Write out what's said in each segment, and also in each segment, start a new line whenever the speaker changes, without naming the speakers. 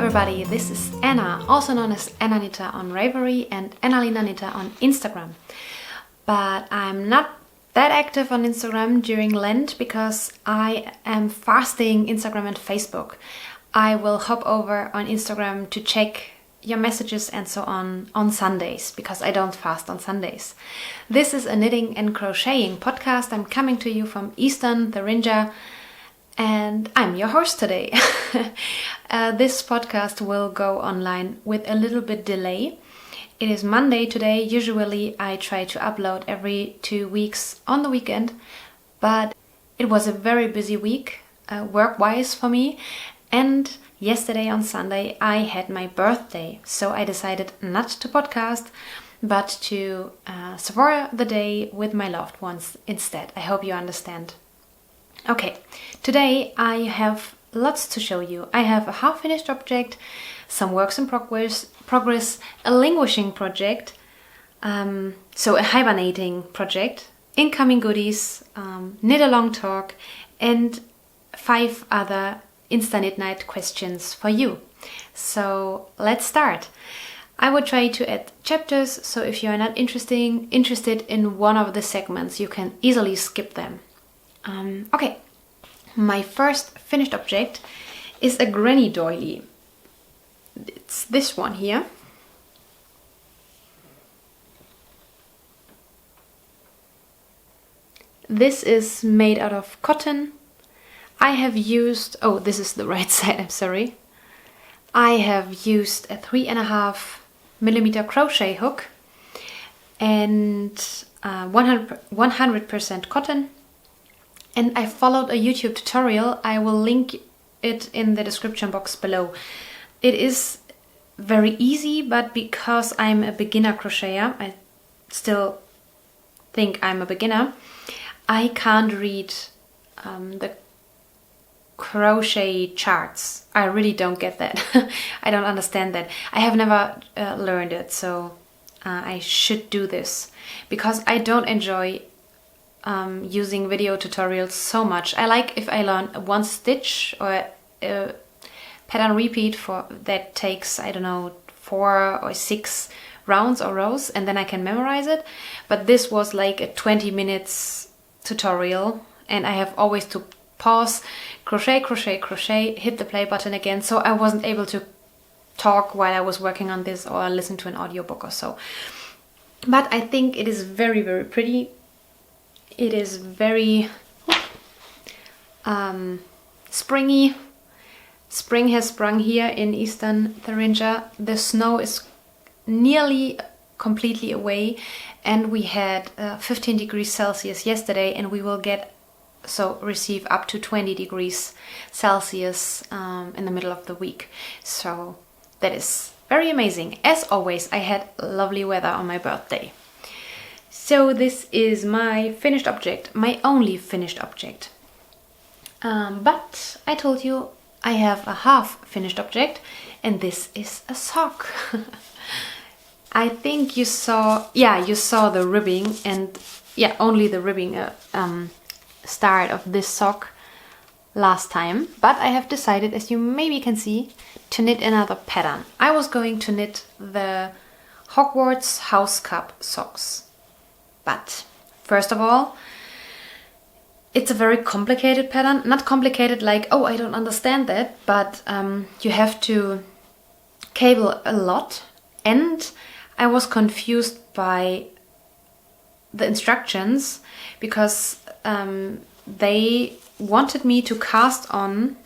everybody, this is Anna, also known as Anna Knitter on Ravelry and Annalena Knitter on Instagram. But I'm not that active on Instagram during Lent because I am fasting Instagram and Facebook. I will hop over on Instagram to check your messages and so on Sundays because I don't fast on Sundays. This is a knitting and crocheting podcast. I'm coming to you from Eastern Thuringia and I'm your host today. This podcast will go online with a little bit delay. It is Monday today. Usually I try to upload every 2 weeks on the weekend, but it was a very busy week work-wise for me. And yesterday on Sunday I had my birthday, so I decided not to podcast, but to savor the day with my loved ones instead. I hope you understand. Okay, today I have lots to show you. I have a half-finished object, some works in progress, a languishing project, so a hibernating project, incoming goodies, knit-along talk, and 5 other InstaKnitNight questions for you. So let's start. I will try to add chapters, so if you are not interested in one of the segments, you can easily skip them. Okay, my first finished object is a granny doily. It's this one here. This is made out of cotton. I have used, oh, this is the right side, I'm sorry. I have used a 3.5mm crochet hook and 100% cotton. And I followed a YouTube tutorial. I will link it in the description box below. It is very easy, but because I'm a beginner crocheter, I still think I'm a beginner, I can't read the crochet charts. I really don't get that. I don't understand that. I have never learned it, so I should do this because I don't enjoy using video tutorials so much. I like if I learn one stitch or a pattern repeat for that takes, I don't know, 4 or 6 rounds or rows, and then I can memorize it. But this was like a 20 minutes tutorial and I have always to pause, crochet, hit the play button again, so I wasn't able to talk while I was working on this or listen to an audiobook or so. But I think it is very, very pretty. It is very springy. Spring has sprung here in Eastern Thuringia. The snow is nearly completely away and we had 15 degrees Celsius yesterday and we will receive up to 20 degrees Celsius in the middle of the week. So that is very amazing. As always, I had lovely weather on my birthday. So this is my finished object, my only finished object. But I told you I have a half finished object and this is a sock. I think you saw the ribbing and only the ribbing start of this sock last time. But I have decided, as you maybe can see, to knit another pattern. I was going to knit the Hogwarts Housecup socks. But first of all, it's a very complicated pattern. Not complicated like, oh, I don't understand that, but you have to cable a lot. And I was confused by the instructions because they wanted me to cast on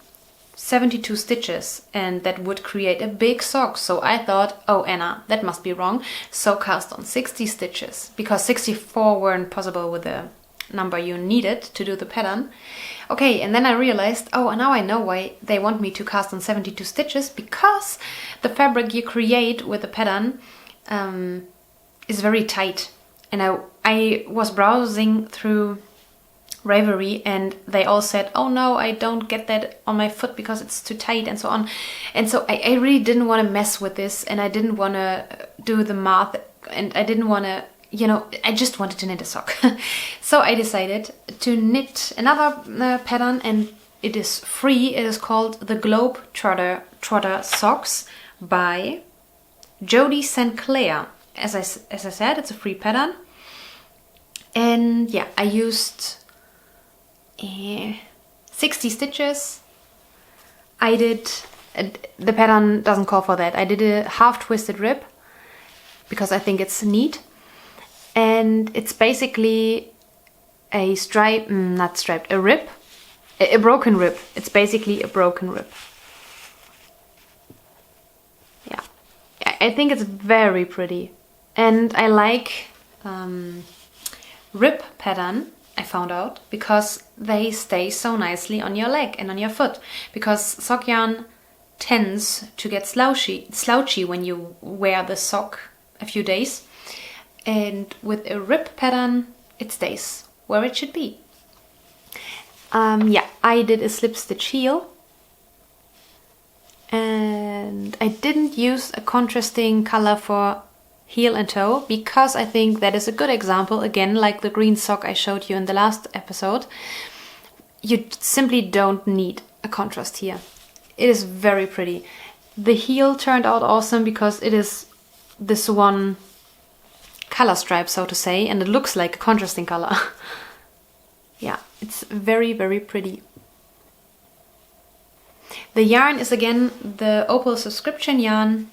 72 stitches and that would create a big sock. So I thought, oh Anna, that must be wrong. So cast on 60 stitches because 64 weren't possible with the number you needed to do the pattern. Okay, and then I realized, oh, now I know why they want me to cast on 72 stitches, because the fabric you create with the pattern is very tight. And I was browsing through Ravelry and they all said, oh no, I don't get that on my foot because it's too tight and so on. And so I really didn't want to mess with this and I didn't want to do the math and I didn't want to, I just wanted to knit a sock. So I decided to knit another pattern and it is free. It is called the Globe Trotter Socks by Jodie Saint Clair. As I said, it's a free pattern. And yeah, I used 60 stitches. I did, the pattern doesn't call for that. I did a half twisted rib because I think it's neat. And it's basically a a rib, a broken rib. It's basically a broken rib. Yeah, I think it's very pretty. And I like rib pattern, I found out, because they stay so nicely on your leg and on your foot. Because sock yarn tends to get slouchy when you wear the sock a few days. And with a rib pattern, it stays where it should be. Yeah, I did a slip stitch heel. And I didn't use a contrasting color for heel and toe because I think that is a good example, again, like the green sock I showed you in the last episode. You simply don't need a contrast here. It is very pretty. The heel turned out awesome because it is this one color stripe, so to say, and it looks like a contrasting color. Yeah, it's very, very pretty. The yarn is again the Opal subscription yarn.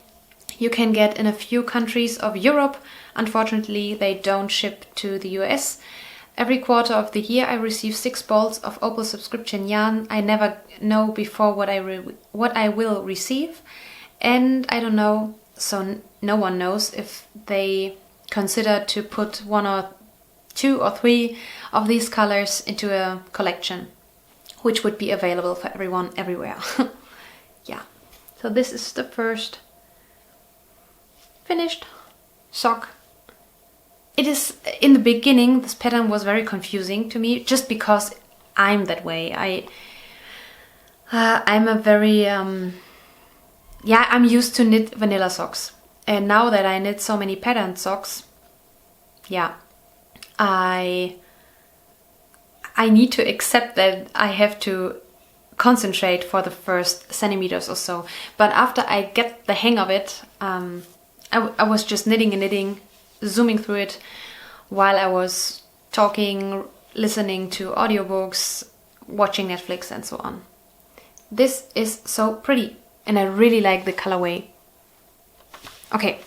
You can get in a few countries of Europe. Unfortunately, they don't ship to the US. Every quarter of the year I receive 6 balls of Opal subscription yarn. I never know before what I will receive, and I don't know, so no one knows if they consider to put 1 or 2 or 3 of these colors into a collection, which would be available for everyone everywhere. Yeah, so this is the first finished sock. It is, in the beginning, this pattern was very confusing to me, just because I'm that way. I'm a very, I'm used to knit vanilla socks. And now that I knit so many patterned socks, yeah, I need to accept that I have to concentrate for the first centimeters or so. But after I get the hang of it, I was just knitting and knitting, zooming through it while I was talking, listening to audiobooks, watching Netflix and so on. This is so pretty and I really like the colorway. Okay,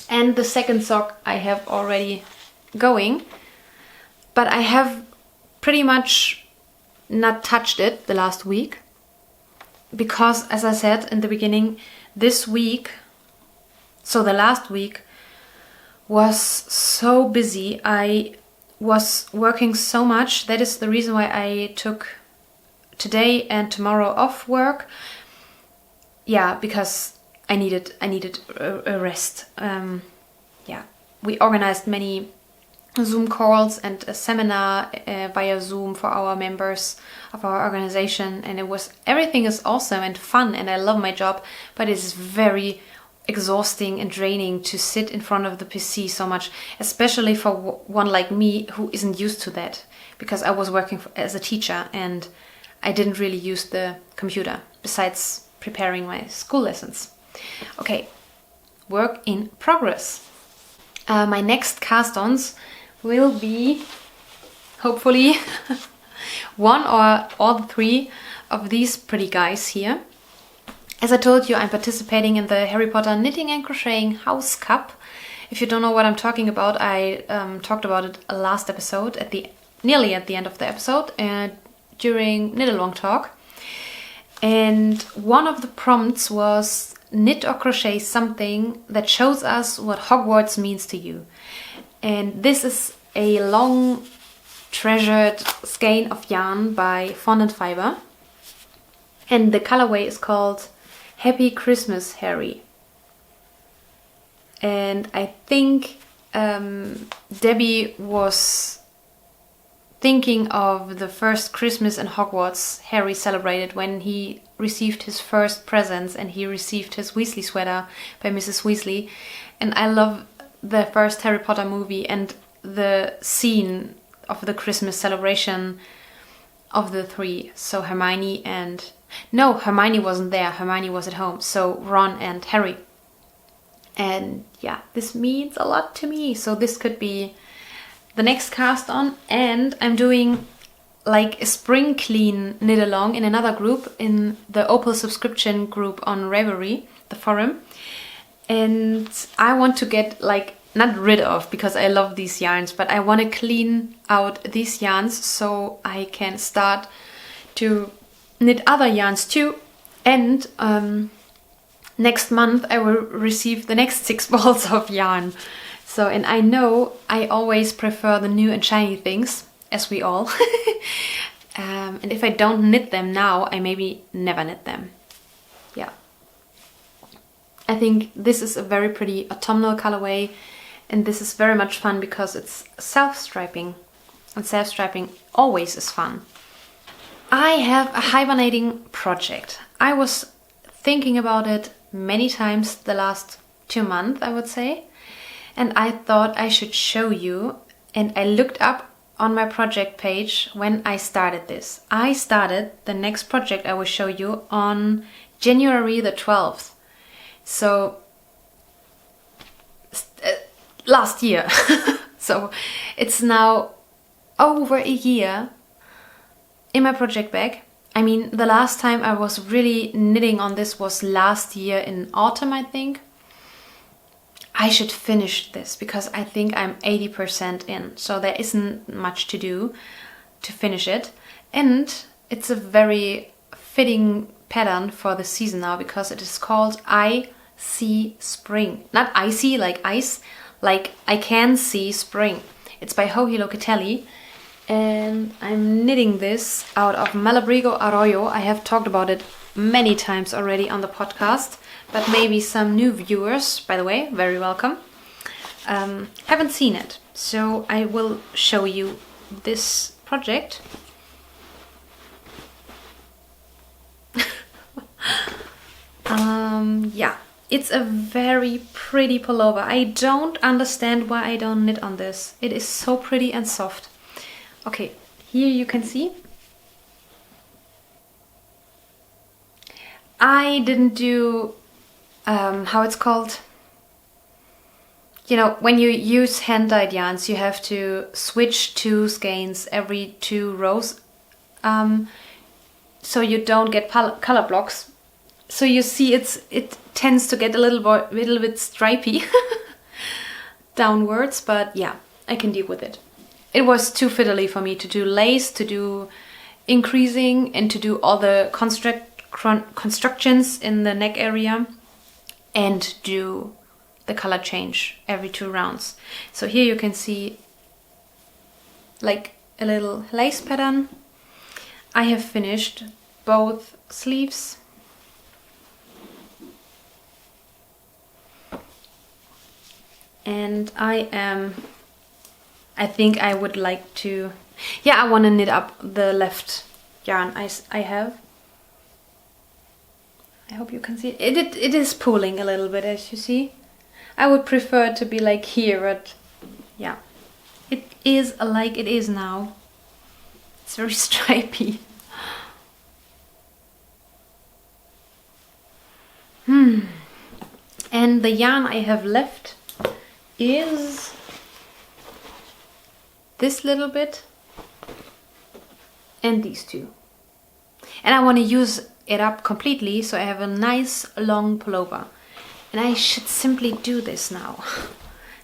and the second sock I have already going, but I have pretty much not touched it the last week because, as I said in the beginning, this week, so the last week, was so busy. I was working so much. That is the reason why I took today and tomorrow off work. Yeah, because I needed a rest. Yeah, we organized many Zoom calls and a seminar via Zoom for our members of our organization, and everything is awesome and fun, and I love my job, but it is very exhausting and draining to sit in front of the PC so much, especially for one like me who isn't used to that, because I was working as a teacher and I didn't really use the computer besides preparing my school lessons. Okay, work in progress. My next cast-ons will be, hopefully, 1 or all 3 of these pretty guys here. As I told you, I'm participating in the Harry Potter Knitting and Crocheting Housecup. If you don't know what I'm talking about, I talked about it last episode, nearly at the end of the episode, during Knitalong talk. And one of the prompts was knit or crochet something that shows us what Hogwarts means to you. And this is a long treasured skein of yarn by Fondant Fiber. And the colorway is called Happy Christmas, Harry. And I think Debbie was thinking of the first Christmas in Hogwarts Harry celebrated when he received his first presents and he received his Weasley sweater by Mrs. Weasley. And I love the first Harry Potter movie, and the scene of the Christmas celebration of the three. So Hermione and... No, Hermione wasn't there. Hermione was at home. So Ron and Harry. And yeah, this means a lot to me. So this could be the next cast on. And I'm doing like a spring clean knit along in another group, in the Opal subscription group on Ravelry, the forum. And I want to get like, not rid of, because I love these yarns, but I want to clean out these yarns so I can start to knit other yarns too. And next month I will receive the next 6 balls of yarn. So, and I know I always prefer the new and shiny things, as we all. And if I don't knit them now, I maybe never knit them. Yeah. I think this is a very pretty autumnal colorway, and this is very much fun because it's self-striping, and self-striping always is fun. I have a hibernating project. I was thinking about it many times the last 2 months, I would say, and I thought I should show you. And I looked up on my project page when I started this. I started the next project I will show you on January the 12th. So last year. So it's now over a year in my project bag. I mean, the last time I was really knitting on this was last year in autumn, I think. I should finish this because I think I'm 80% in. So there isn't much to do to finish it. And it's a very fitting pattern for the season now because it is called I See Spring. Not icy like ice, like I can see spring. It's by Joji Locatelli. And I'm knitting this out of Malabrigo Arroyo. I have talked about it many times already on the podcast, but maybe some new viewers, by the way, very welcome, haven't seen it. So I will show you this project. Yeah, it's a very pretty pullover. I don't understand why I don't knit on this. It is so pretty and soft. Okay, here you can see. I didn't do, how it's called? You know, when you use hand-dyed yarns, you have to switch 2 skeins every 2 rows. So you don't get color blocks. So you see it tends to get a little bit stripy downwards, but yeah, I can deal with it. It was too fiddly for me to do lace, to do increasing, and to do all the constructions in the neck area, and do the color change every 2 rounds. So here you can see like a little lace pattern. I have finished both sleeves. And I think I would like to, yeah, I want to knit up the left yarn I have. I hope you can see it. It is pulling a little bit, as you see. I would prefer it to be like here, but yeah, it is like it is now. It's very stripy. And the yarn I have left is this little bit and these 2. And I want to use it up completely so I have a nice long pullover. And I should simply do this now.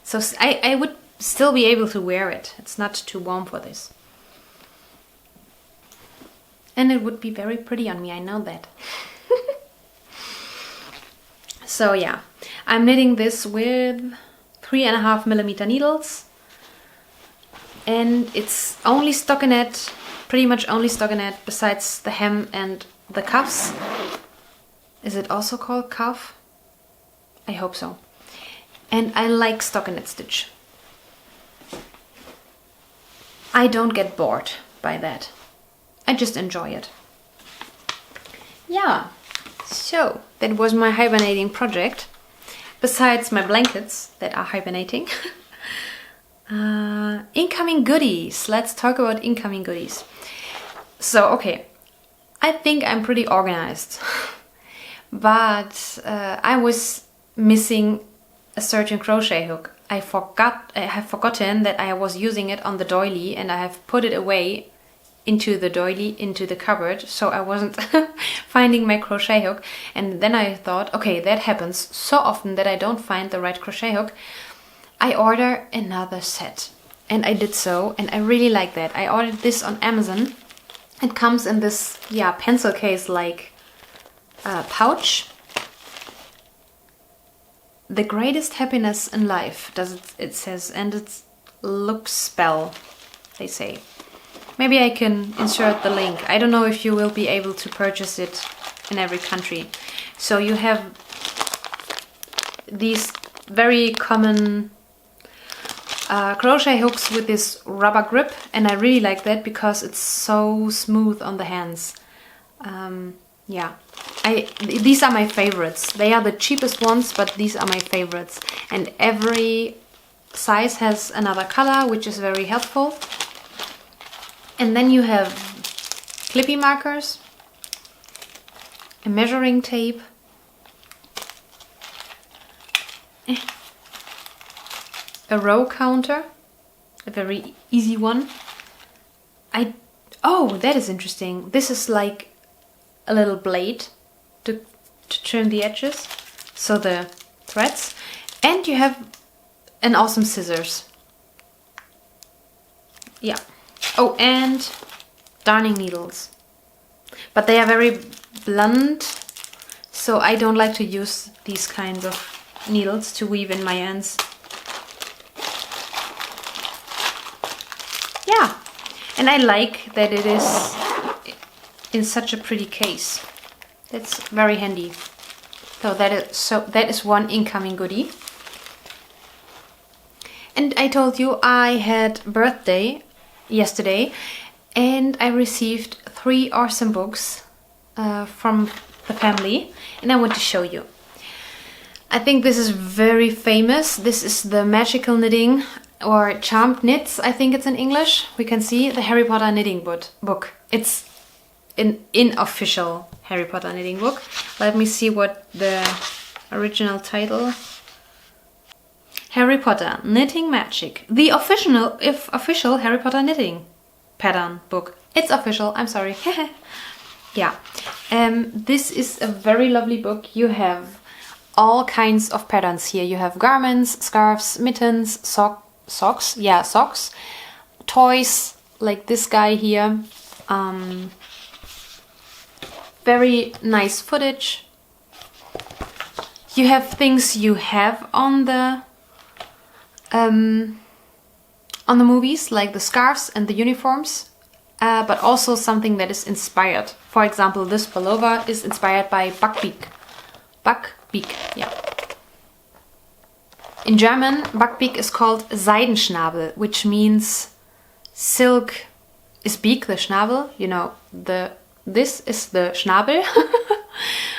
So I would still be able to wear it. It's not too warm for this. And it would be very pretty on me, I know that. So yeah, I'm knitting this with 3.5mm needles. And it's only stockinette, pretty much only stockinette, besides the hem and the cuffs. Is it also called cuff? I hope so. And I like stockinette stitch. I don't get bored by that. I just enjoy it. Yeah, so that was my hibernating project. Besides my blankets that are hibernating. Incoming goodies. Let's talk about incoming goodies. So, okay, I think I'm pretty organized, but I was missing a certain crochet hook. I have forgotten that I was using it on the doily, and I have put it away into the doily, into the cupboard, so I wasn't finding my crochet hook. And then I thought, okay, that happens so often that I don't find the right crochet hook. I order another set, and I did so, and I really like that. I ordered this on Amazon. It comes in this, yeah, pencil case like pouch. The greatest happiness in life, it says, and it looks spell, they say. Maybe I can insert the link. I don't know if you will be able to purchase it in every country. So you have these very common crochet hooks with this rubber grip, and I really like that because it's so smooth on the hands. Yeah, these are my favorites. They are the cheapest ones, but these are my favorites. And every size has another color, which is very helpful. And then you have clippy markers, a measuring tape, a row counter, a very easy one. Oh, that is interesting. This is like a little blade to trim the edges, so the threads. And you have an awesome scissors. Yeah. Oh, and darning needles. But they are very blunt, so I don't like to use these kinds of needles to weave in my ends. Yeah, and I like that it is in such a pretty case. That's very handy. So that is one incoming goodie. And I told you I had birthday yesterday, and I received 3 awesome books from the family, and I want to show you. I think this is very famous. This is the Magical Knitting, or Charmed Knits, I think it's in English. We can see the Harry Potter knitting book. It's an unofficial Harry Potter knitting book. Let me see what the original title. Harry Potter Knitting Magic, the official Harry Potter knitting pattern book. It's official, I'm sorry. Yeah, this is a very lovely book. You have all kinds of patterns here. You have garments, scarves, mittens, socks, toys, like this guy here. Very nice footage. You have things you have on the movies, like the scarves and the uniforms, but also something that is inspired. For example, this pullover is inspired by Buckbeak. Buckbeak, yeah. In German, Buckbeak is called Seidenschnabel, which means silk is beak, the Schnabel. You know, this is the Schnabel,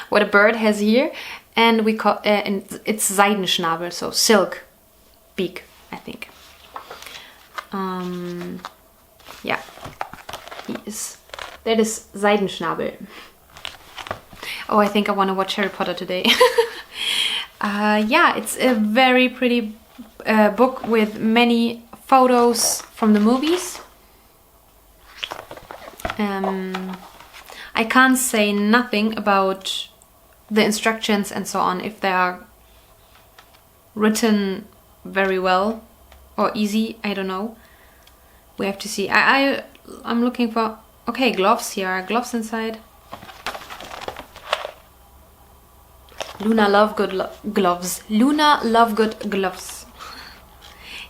what a bird has here, and we call and it's Seidenschnabel, so silk beak, I think. Yeah, that is Seidenschnabel. Oh, I think I want to watch Harry Potter today. Yeah, it's a very pretty book with many photos from the movies. I can't say nothing about the instructions and so on, if they are written very well or easy, I don't know. We have to see. I'm looking for, okay, gloves. Here are gloves inside. Luna Lovegood gloves. Luna Lovegood gloves.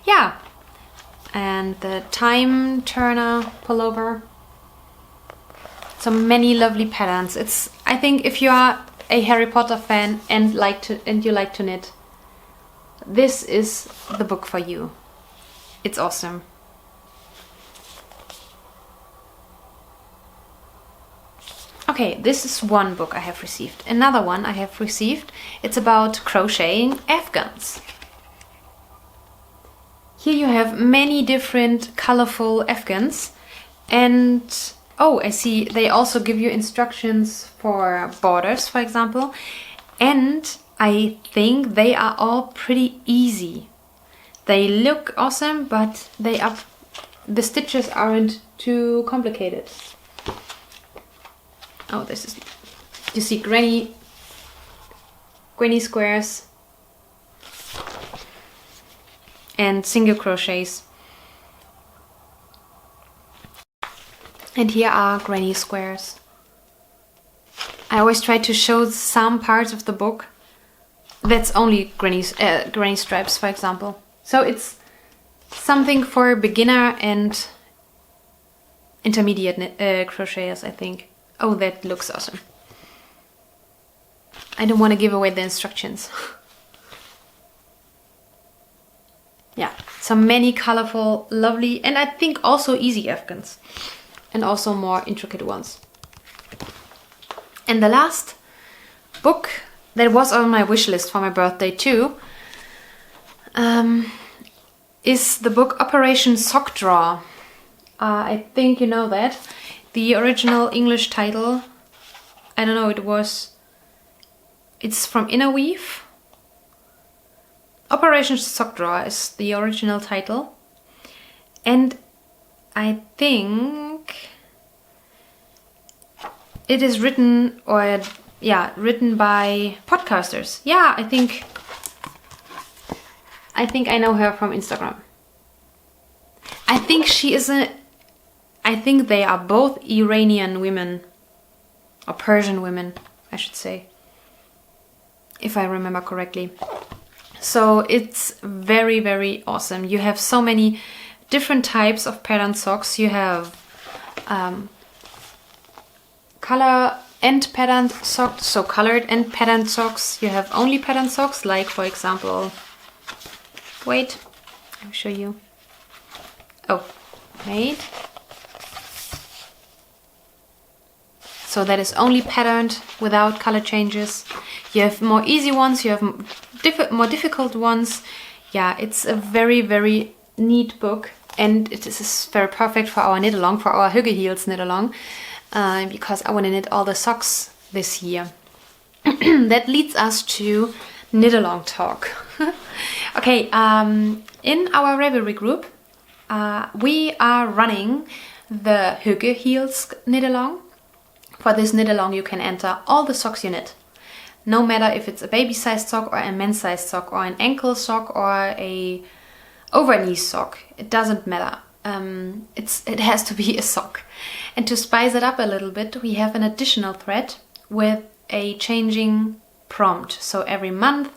Yeah. And the time turner pullover. So many lovely patterns. I think if you are a Harry Potter fan and you like to knit, this is the book for you. It's awesome. Okay, this is one book I have received. Another one I have received, it's about crocheting afghans. Here you have many different colorful afghans, and Oh, I see. They also give you instructions for borders, for example. And I think they are all pretty easy. They look awesome, but the stitches aren't too complicated. Oh, this is, you see granny squares and single crochets. And here are granny squares. I always try to show some parts of the book that's only granny stripes, for example. So it's something for beginner and intermediate crocheters, I think. Oh, that looks awesome. I don't want to give away the instructions. Yeah, so many colorful, lovely, and I think also easy afghans. And also more intricate ones. And the last book that was on my wish list for my birthday too is the book Operation Sock Drawer. I think you know that. The original English title, I don't know, it's from Inner Weave. Operation Sock Drawer is the original title. And I think it is written by podcasters. Yeah, I think I know her from Instagram. I think they are both Iranian women, or Persian women, I should say, if I remember correctly. So it's very, very awesome. You have so many different types of patterned socks. You have color and patterned socks, so colored and patterned socks. You have only patterned socks, like for example, wait, I'll show you. Oh, wait. So that is only patterned without color changes. You have more easy ones, you have more difficult ones. Yeah, it's a very, very neat book, and it is very perfect for our knit-along, for our Hygge Heels knit-along, because I want to knit all the socks this year. That leads us to knit-along talk. Okay, in our Ravelry group, we are running the Hygge Heels knit-along. For this knit-along you can enter all the socks you knit. No matter if it's a baby-sized sock or a men's-sized sock or an ankle sock or a over-knee sock. It doesn't matter. It has to be a sock. And to spice it up a little bit, we have an additional thread with a changing prompt. So every month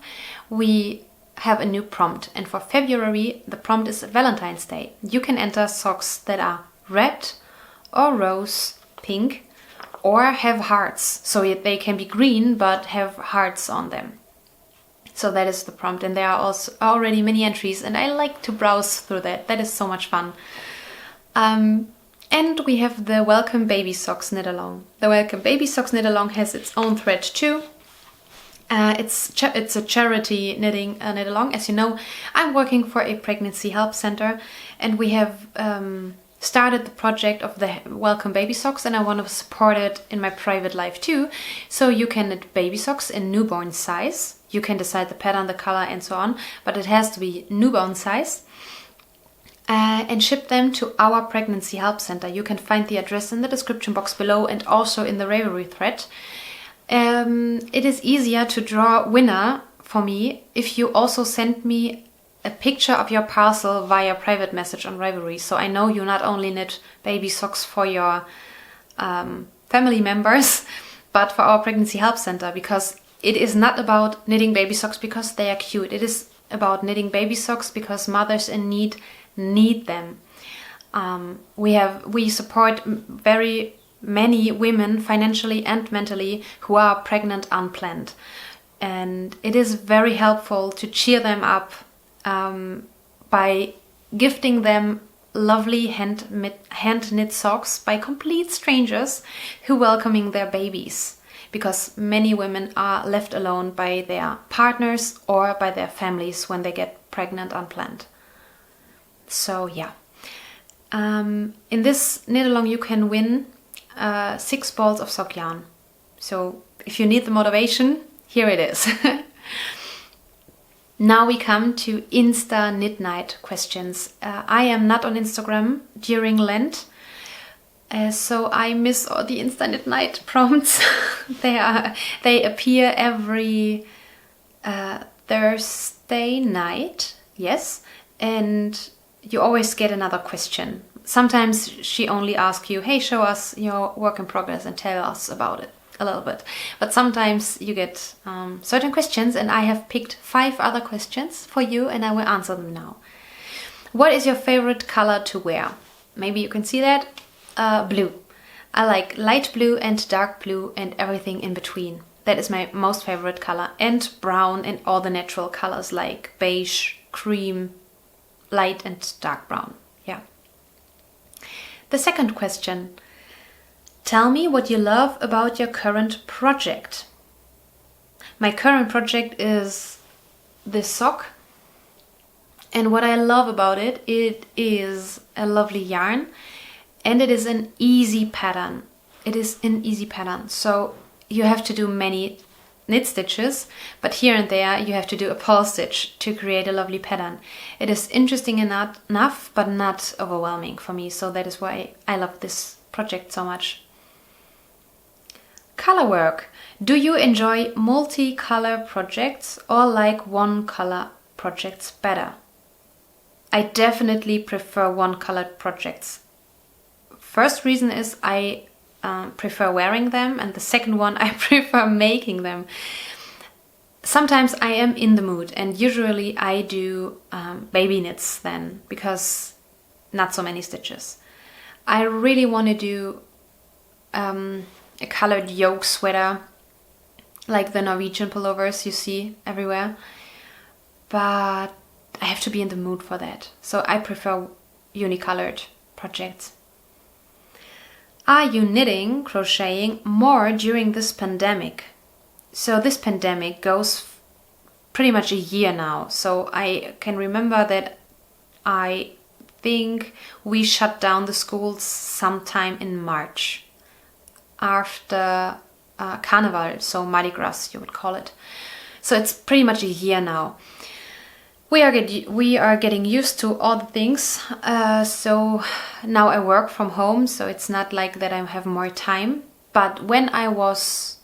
we have a new prompt. And for February, the prompt is Valentine's Day. You can enter socks that are red or rose pink or have hearts. So they can be green but have hearts on them. So that is the prompt, and there are also already many entries, and I like to browse through that. That is so much fun. And we have the Welcome Baby Socks Knit-along. The Welcome Baby Socks Knit-along has its own thread too. It's a charity knitting knit-along. As you know, I'm working for a pregnancy help center, and we have started the project of the Welcome Baby Socks, and I want to support it in my private life too. So you can knit baby socks in newborn size. You can decide the pattern, the color and so on, but it has to be newborn size. And ship them to our pregnancy help center. You can find the address in the description box below and also in the Ravelry thread. It is easier to draw a winner for me if you also send me a picture of your parcel via private message on Ravelry. So I know you not only knit baby socks for your family members, but for our pregnancy help center, because it is not about knitting baby socks because they are cute. It is about knitting baby socks because mothers in need them. We support very many women financially and mentally who are pregnant unplanned, and it is very helpful to cheer them up by gifting them lovely hand knit socks by complete strangers who welcoming their babies, because many women are left alone by their partners or by their families when they get pregnant unplanned. So yeah, in this knit along you can win 6 balls of sock yarn. So if you need the motivation, here it is. Now we come to InstaKnitNight Questions. I am not on Instagram during Lent, so I miss all the InstaKnitNight prompts. They appear every Thursday night, yes, and you always get another question. Sometimes she only asks you, hey, show us your work in progress and tell us about it a little bit. But sometimes you get certain questions, and I have picked 5 other questions for you, and I will answer them now. What is your favorite color to wear? Maybe you can see that. Blue. I like light blue and dark blue and everything in between. That is my most favorite color. And brown and all the natural colors like beige, cream, light and dark brown. Yeah. The second question. Tell me what you love about your current project. My current project is this sock. And what I love about it, it is a lovely yarn and it is an easy pattern. It is an easy pattern. So you have to do many knit stitches, but here and there you have to do a purl stitch to create a lovely pattern. It is interesting enough, but not overwhelming for me. So that is why I love this project so much. Color work. Do you enjoy multi-color projects or like one-color projects better? I definitely prefer one-colored projects. First reason is I prefer wearing them, and the second one, I prefer making them. Sometimes I am in the mood, and usually I do baby knits then, because not so many stitches. I really want to do a colored yoke sweater, like the Norwegian pullovers you see everywhere, but I have to be in the mood for that. So I prefer unicolored projects. Are you knitting, crocheting more during this pandemic? So this pandemic goes pretty much a year now. So I can remember that I think we shut down the schools sometime in March. After Carnival, so Mardi Gras you would call it. So it's pretty much a year now. We are getting used to all the things. So now I work from home, so it's not like that I have more time. But when I was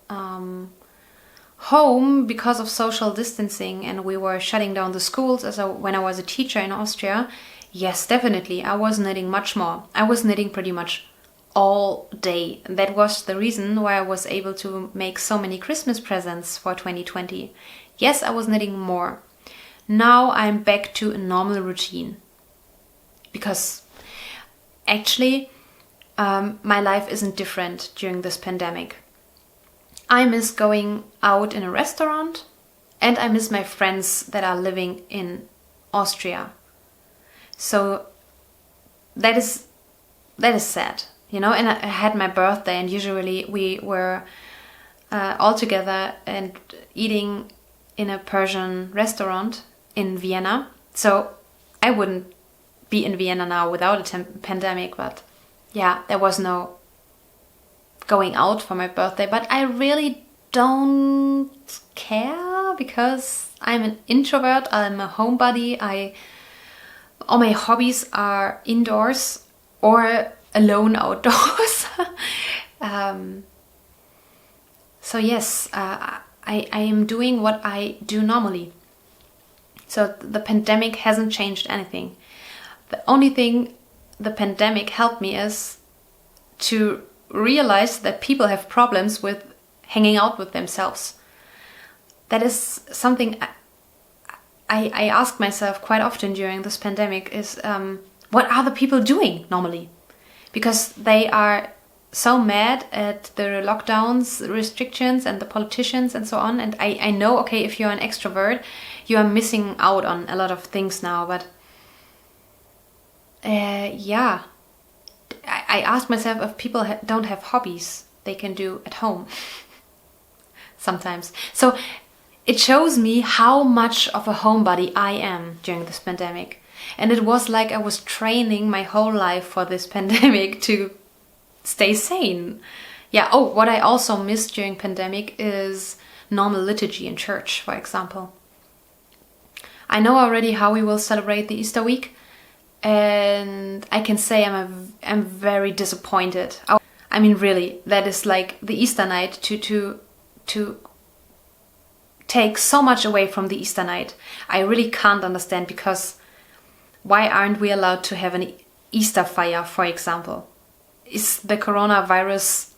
home because of social distancing and we were shutting down the schools, when I was a teacher in Austria, yes, definitely, I was knitting much more. I was knitting pretty much all day. That was the reason why I was able to make so many Christmas presents for 2020. Yes, I was knitting more. Now I'm back to a normal routine because actually my life isn't different during this pandemic. I miss going out in a restaurant and I miss my friends that are living in Austria. So that is sad, you know. And I had my birthday and usually we were all together and eating in a Persian restaurant in Vienna. So I wouldn't be in Vienna now without a pandemic, but yeah, there was no going out for my birthday. But I really don't care because I'm an introvert, I'm a homebody. All my hobbies are indoors or alone outdoors. So yes, I am doing what I do normally. So the pandemic hasn't changed anything. The only thing the pandemic helped me is to realize that people have problems with hanging out with themselves. That is something I ask myself quite often during this pandemic is what are the people doing normally? Because they are so mad at the lockdowns, restrictions and the politicians and so on. And I know, okay, if you're an extrovert, you are missing out on a lot of things now. But yeah, I ask myself if people don't have hobbies they can do at home sometimes. So it shows me how much of a homebody I am during this pandemic. And it was like I was training my whole life for this pandemic to stay sane. Yeah, oh, what I also missed during pandemic is normal liturgy in church, for example. I know already how we will celebrate the Easter week, and I can say I'm very disappointed. I mean, really, that is like the Easter night to take so much away from the Easter night. I really can't understand, because why aren't we allowed to have an Easter fire, for example? Is the coronavirus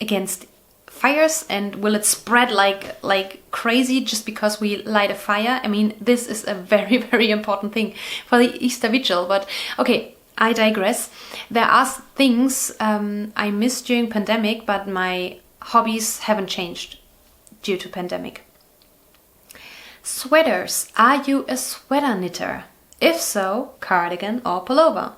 against fires, and will it spread like crazy just because we light a fire? I mean, this is a very, very important thing for the Easter vigil. But okay, I digress. There are things I missed during pandemic, but my hobbies haven't changed due to pandemic. Sweaters. Are you a sweater knitter? If so, cardigan or pullover?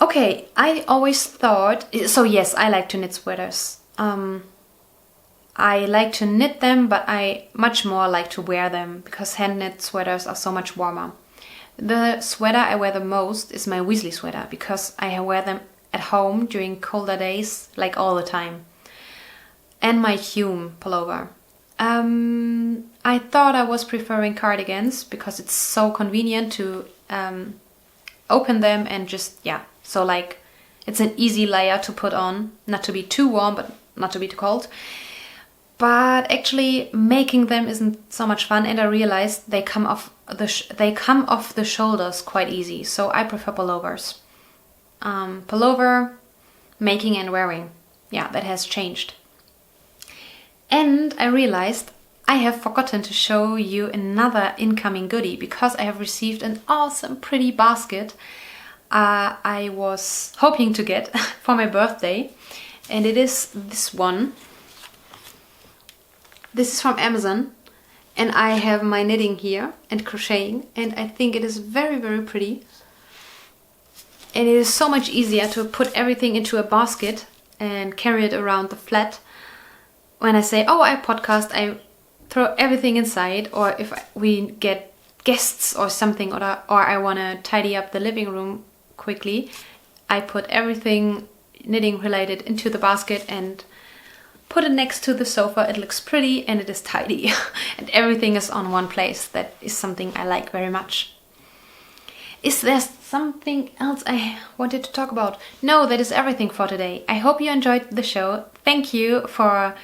Okay, I always thought... So yes, I like to knit sweaters. I like to knit them, but I much more like to wear them, because hand-knit sweaters are so much warmer. The sweater I wear the most is my Weasley sweater, because I wear them at home during colder days, like all the time. And my Hume pullover. I thought I was preferring cardigans, because it's so convenient to open them and just, yeah. So like, it's an easy layer to put on, not to be too warm, but not to be too cold. But actually making them isn't so much fun, and I realized they come off the shoulders quite easy. So I prefer pullovers. Pullover, making and wearing. Yeah, that has changed. And I realized I have forgotten to show you another incoming goodie, because I have received an awesome pretty basket I was hoping to get for my birthday. And it is this one. This is from Amazon, and I have my knitting here and crocheting, and I think it is very, very pretty. And it is so much easier to put everything into a basket and carry it around the flat. When I say, oh, I podcast, I throw everything inside, or if we get guests or something, or I want to tidy up the living room quickly, I put everything knitting related into the basket and put it next to the sofa. It looks pretty and it is tidy and everything is on one place. That is something I like very much. Is there something else I wanted to talk about? No, that is everything for today. I hope you enjoyed the show. Thank you for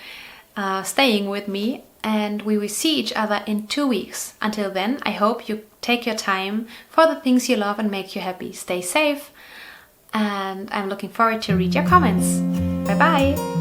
staying with me, and we will see each other in 2 weeks. Until then, I hope you take your time for the things you love and make you happy. Stay safe, and I'm looking forward to read your comments. Bye bye!